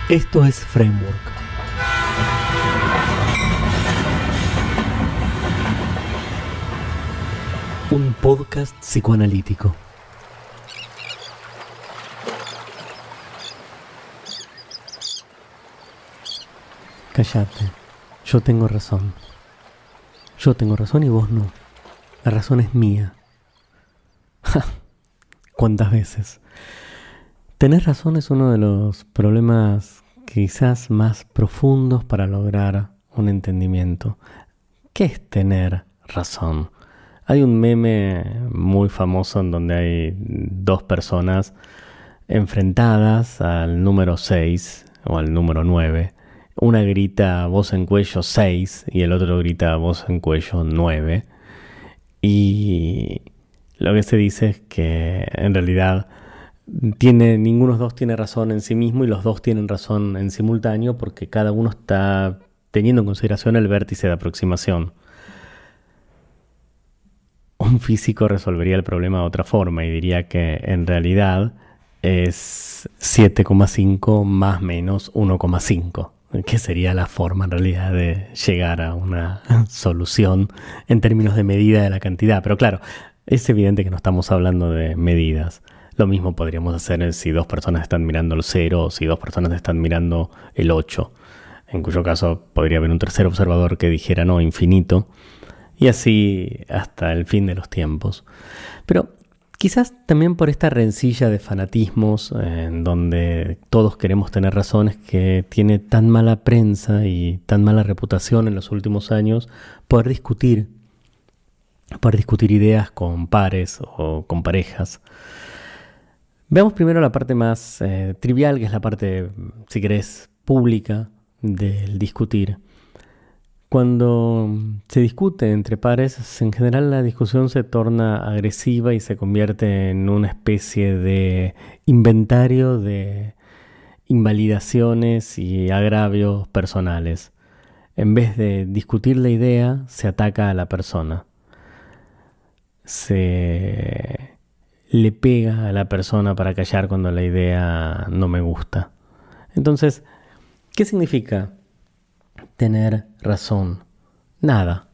Esto es Framework. Un podcast psicoanalítico. Cállate. Yo tengo razón. Yo tengo razón y vos no. La razón es mía. ¡Ja! ¿Cuántas veces? Tener razón es uno de los problemas quizás más profundos para lograr un entendimiento. ¿Qué es tener razón? Hay un meme muy famoso en donde hay dos personas enfrentadas al número 6 o al número 9. Una grita voz en cuello 6 y el otro grita voz en cuello 9. Y lo que se dice es que en realidad ninguno de los dos tiene razón en sí mismo y los dos tienen razón en simultáneo porque cada uno está teniendo en consideración el vértice de aproximación. Un físico resolvería el problema de otra forma y diría que en realidad es 7,5 más menos 1,5, que sería la forma en realidad de llegar a una solución en términos de medida de la cantidad. Pero claro, es evidente que no estamos hablando de medidas. Lo mismo podríamos hacer si dos personas están mirando el 0 o si dos personas están mirando el 8, en cuyo caso podría haber un tercer observador que dijera no, infinito, y así hasta el fin de los tiempos. Pero quizás también por esta rencilla de fanatismos en donde todos queremos tener razones que tiene tan mala prensa y tan mala reputación en los últimos años poder discutir ideas con pares o con parejas. Veamos primero la parte más trivial, que es la parte, si querés, pública del discutir. Cuando se discute entre pares, en general la discusión se torna agresiva y se convierte en una especie de inventario de invalidaciones y agravios personales. En vez de discutir la idea, se ataca a la persona. Se le pega a la persona para callar cuando la idea no me gusta. Entonces, ¿qué significa tener razón? Nada.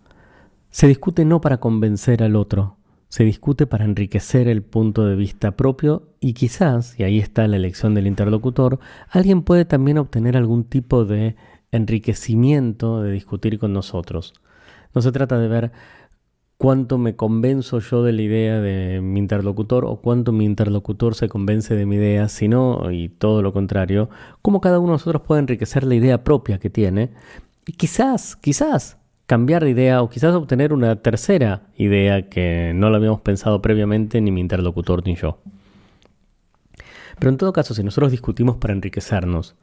Se discute no para convencer al otro, se discute para enriquecer el punto de vista propio y quizás, y ahí está la elección del interlocutor, alguien puede también obtener algún tipo de enriquecimiento de discutir con nosotros. No se trata de ver cuánto me convenzo yo de la idea de mi interlocutor o cuánto mi interlocutor se convence de mi idea, sino, y todo lo contrario, cómo cada uno de nosotros puede enriquecer la idea propia que tiene y quizás cambiar de idea o quizás obtener una tercera idea que no la habíamos pensado previamente ni mi interlocutor ni yo. Pero en todo caso, si nosotros discutimos para enriquecernos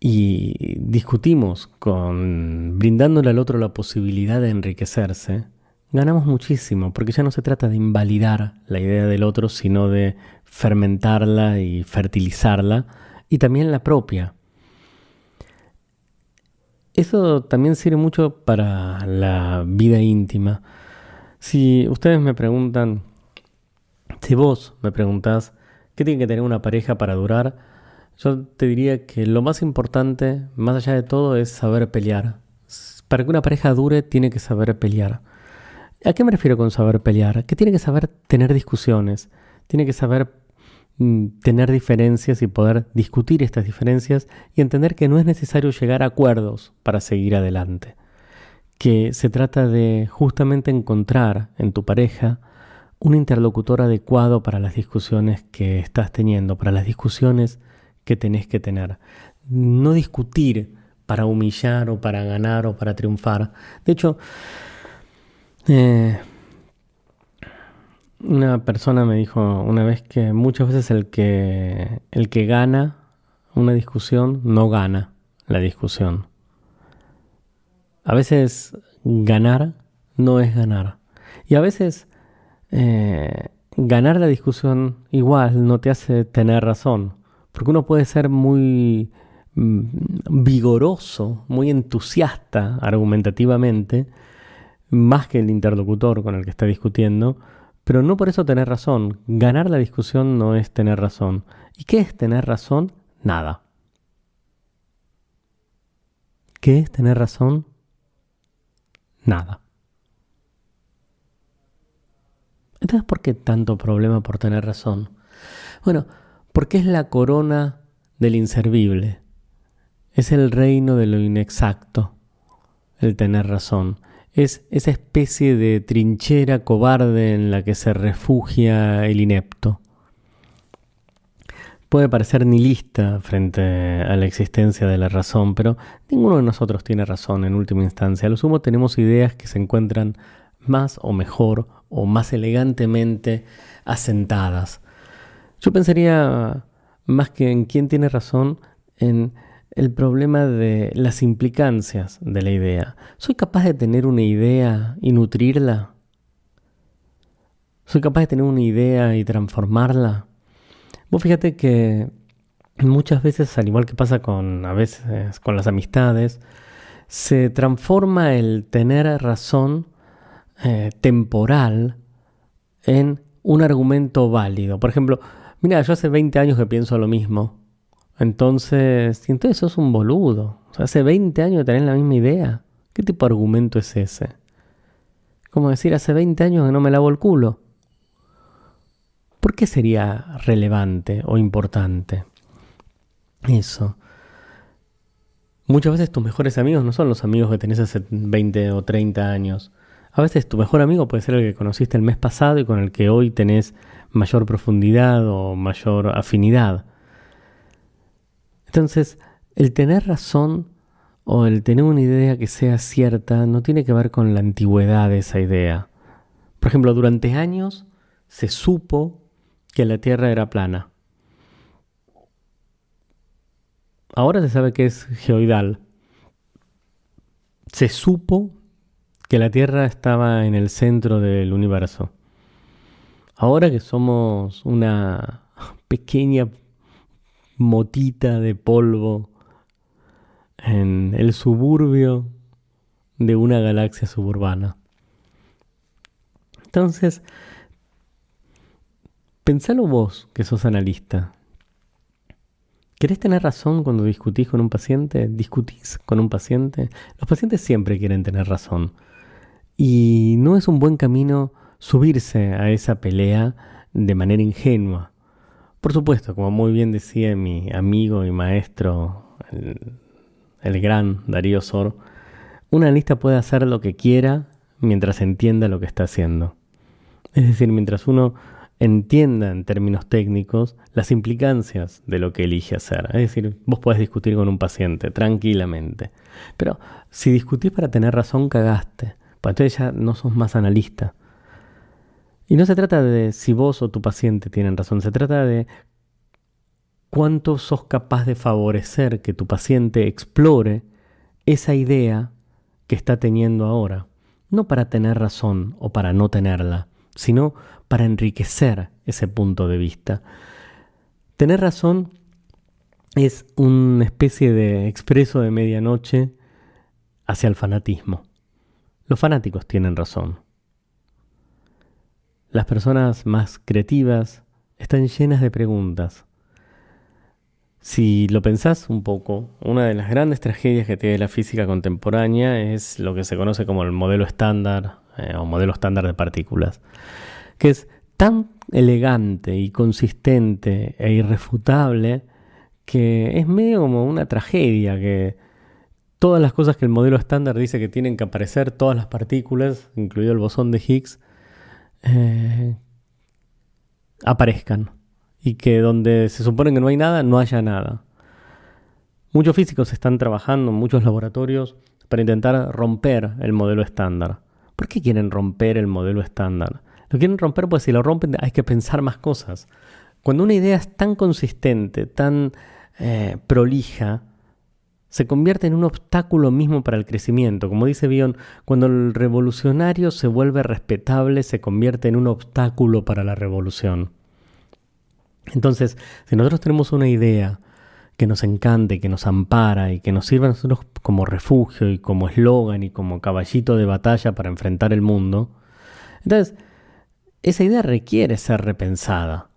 y discutimos brindándole al otro la posibilidad de enriquecerse, ganamos muchísimo, porque ya no se trata de invalidar la idea del otro, sino de fermentarla y fertilizarla, y también la propia. Eso también sirve mucho para la vida íntima. Si ustedes me preguntan, si vos me preguntás, ¿qué tiene que tener una pareja para durar? Yo te diría que lo más importante, más allá de todo, es saber pelear. Para que una pareja dure, tiene que saber pelear. ¿A qué me refiero con saber pelear? Que tiene que saber tener discusiones, tiene que saber tener diferencias y poder discutir estas diferencias y entender que no es necesario llegar a acuerdos para seguir adelante. Que se trata de justamente encontrar en tu pareja un interlocutor adecuado para las discusiones que estás teniendo, para las discusiones que tenés que tener. No discutir para humillar o para ganar o para triunfar. De hecho, una persona me dijo una vez que muchas veces el que gana una discusión no gana la discusión. A veces ganar no es ganar. Y a veces ganar la discusión igual no te hace tener razón. Porque uno puede ser muy vigoroso, muy entusiasta argumentativamente, más que el interlocutor con el que está discutiendo, pero no por eso tener razón. Ganar la discusión no es tener razón. ¿Y qué es tener razón? Nada. ¿Qué es tener razón? Nada. Entonces, ¿por qué tanto problema por tener razón? Bueno, porque es la corona del inservible. Es el reino de lo inexacto, el tener razón. Es esa especie de trinchera cobarde en la que se refugia el inepto. Puede parecer nihilista frente a la existencia de la razón, pero ninguno de nosotros tiene razón en última instancia. A lo sumo tenemos ideas que se encuentran más o mejor o más elegantemente asentadas. Yo pensaría más que en quién tiene razón, en el problema de las implicancias de la idea. ¿Soy capaz de tener una idea y nutrirla? ¿Soy capaz de tener una idea y transformarla? Vos fíjate que muchas veces, al igual que pasa a veces con las amistades, se transforma el tener razón temporal en un argumento válido. Por ejemplo, mira, yo hace 20 años que pienso lo mismo. Entonces sos un boludo. O sea, hace 20 años que tenés la misma idea. ¿Qué tipo de argumento es ese? Como decir, hace 20 años que no me lavo el culo. ¿Por qué sería relevante o importante eso? Muchas veces tus mejores amigos no son los amigos que tenés hace 20 o 30 años. A veces tu mejor amigo puede ser el que conociste el mes pasado y con el que hoy tenés mayor profundidad o mayor afinidad. Entonces, el tener razón o el tener una idea que sea cierta no tiene que ver con la antigüedad de esa idea. Por ejemplo, durante años se supo que la Tierra era plana. Ahora se sabe que es geoidal. Se supo que la Tierra estaba en el centro del universo. Ahora que somos una pequeña motita de polvo en el suburbio de una galaxia suburbana. Entonces, pensalo vos, que sos analista. ¿Querés tener razón cuando discutís con un paciente? ¿Discutís con un paciente? Los pacientes siempre quieren tener razón. Y no es un buen camino subirse a esa pelea de manera ingenua. Por supuesto, como muy bien decía mi amigo y maestro, el gran Darío Sor, un analista puede hacer lo que quiera mientras entienda lo que está haciendo. Es decir, mientras uno entienda en términos técnicos las implicancias de lo que elige hacer. Es decir, vos podés discutir con un paciente tranquilamente. Pero si discutís para tener razón, cagaste. Pues entonces ya no sos más analista. Y no se trata de si vos o tu paciente tienen razón. Se trata de cuánto sos capaz de favorecer que tu paciente explore esa idea que está teniendo ahora. No para tener razón o para no tenerla, sino para enriquecer ese punto de vista. Tener razón es una especie de expreso de medianoche hacia el fanatismo. Los fanáticos tienen razón. Las personas más creativas están llenas de preguntas. Si lo pensás un poco, una de las grandes tragedias que tiene la física contemporánea es lo que se conoce como el modelo estándar o modelo estándar de partículas, que es tan elegante y consistente e irrefutable que es medio como una tragedia, que todas las cosas que el modelo estándar dice que tienen que aparecer, todas las partículas, incluido el bosón de Higgs, aparezcan. Y que donde se supone que no hay nada, no haya nada. Muchos físicos están trabajando en muchos laboratorios para intentar romper el modelo estándar. ¿Por qué quieren romper el modelo estándar? Lo quieren romper porque si lo rompen hay que pensar más cosas. Cuando una idea es tan consistente, tan prolija, se convierte en un obstáculo mismo para el crecimiento. Como dice Bion, cuando el revolucionario se vuelve respetable, se convierte en un obstáculo para la revolución. Entonces, si nosotros tenemos una idea que nos encante, que nos ampara y que nos sirva a nosotros como refugio y como eslogan y como caballito de batalla para enfrentar el mundo, entonces esa idea requiere ser repensada,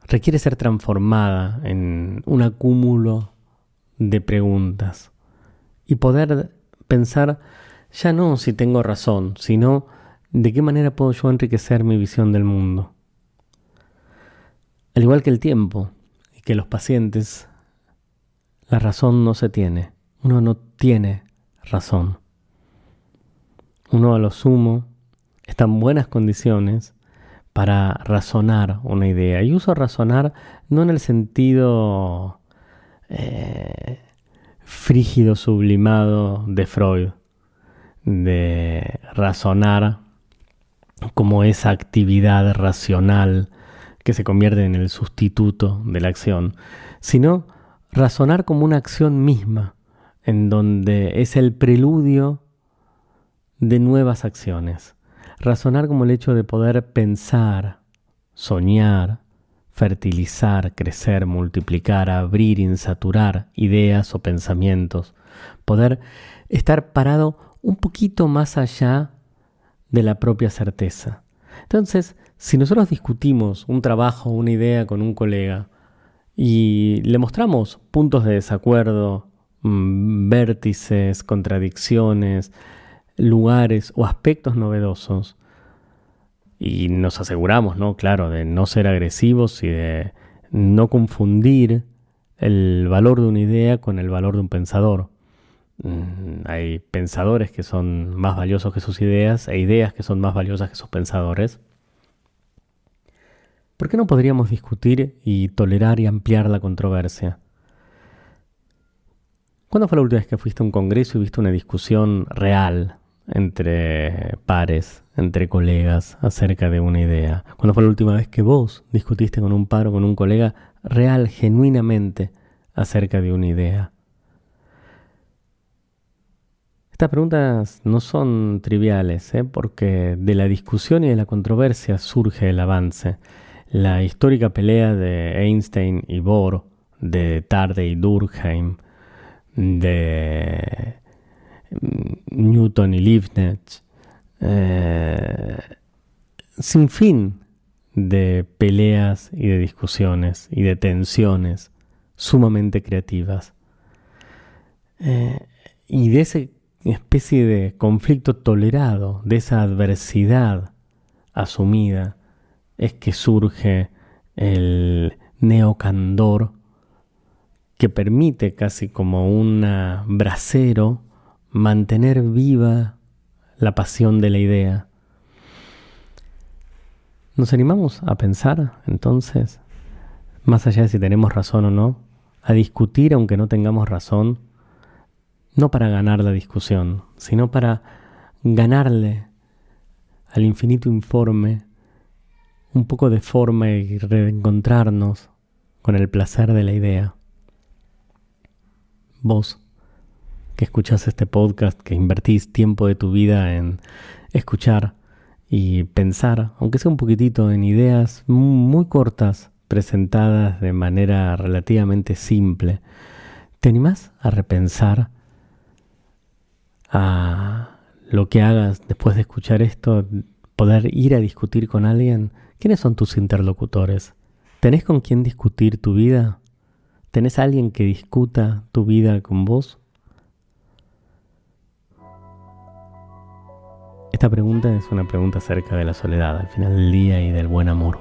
requiere ser transformada en un acúmulo de preguntas y poder pensar ya no si tengo razón, sino de qué manera puedo yo enriquecer mi visión del mundo. Al igual que el tiempo y que los pacientes, la razón no se tiene. Uno no tiene razón. Uno a lo sumo está en buenas condiciones para razonar una idea. Y uso razonar no en el sentido frígido, sublimado de Freud, de razonar como esa actividad racional que se convierte en el sustituto de la acción, sino razonar como una acción misma, en donde es el preludio de nuevas acciones. Razonar como el hecho de poder pensar, soñar, fertilizar, crecer, multiplicar, abrir, insaturar ideas o pensamientos. Poder estar parado un poquito más allá de la propia certeza. Entonces, si nosotros discutimos un trabajo, una idea con un colega y le mostramos puntos de desacuerdo, vértices, contradicciones, lugares o aspectos novedosos, y nos aseguramos, ¿no? Claro, de no ser agresivos y de no confundir el valor de una idea con el valor de un pensador. Hay pensadores que son más valiosos que sus ideas e ideas que son más valiosas que sus pensadores. ¿Por qué no podríamos discutir y tolerar y ampliar la controversia? ¿Cuándo fue la última vez que fuiste a un congreso y viste una discusión real entre pares, entre colegas, acerca de una idea? ¿Cuándo fue la última vez que vos discutiste con un par o con un colega real, genuinamente, acerca de una idea? Estas preguntas no son triviales, porque de la discusión y de la controversia surge el avance. La histórica pelea de Einstein y Bohr, de Tarde y Durkheim, de Newton y Leibniz, sin fin de peleas y de discusiones y de tensiones sumamente creativas. Y de esa especie de conflicto tolerado, de esa adversidad asumida, es que surge el neocandor, que permite casi como un brasero mantener viva la pasión de la idea. ¿Nos animamos a pensar, entonces, más allá de si tenemos razón o no, a discutir aunque no tengamos razón, no para ganar la discusión, sino para ganarle al infinito informe un poco de forma y reencontrarnos con el placer de la idea? Vos, que escuchás este podcast, que invertís tiempo de tu vida en escuchar y pensar, aunque sea un poquitito, en ideas muy cortas, presentadas de manera relativamente simple, ¿te animás a repensar a lo que hagas después de escuchar esto? Poder ir a discutir con alguien. ¿Quiénes son tus interlocutores? ¿Tenés con quién discutir tu vida? ¿Tenés a alguien que discuta tu vida con vos? Esta pregunta es una pregunta acerca de la soledad, al final del día, y del buen amor.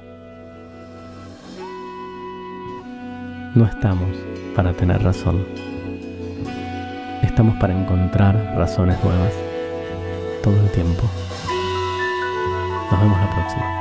No estamos para tener razón. Estamos para encontrar razones nuevas todo el tiempo. Nos vemos la próxima.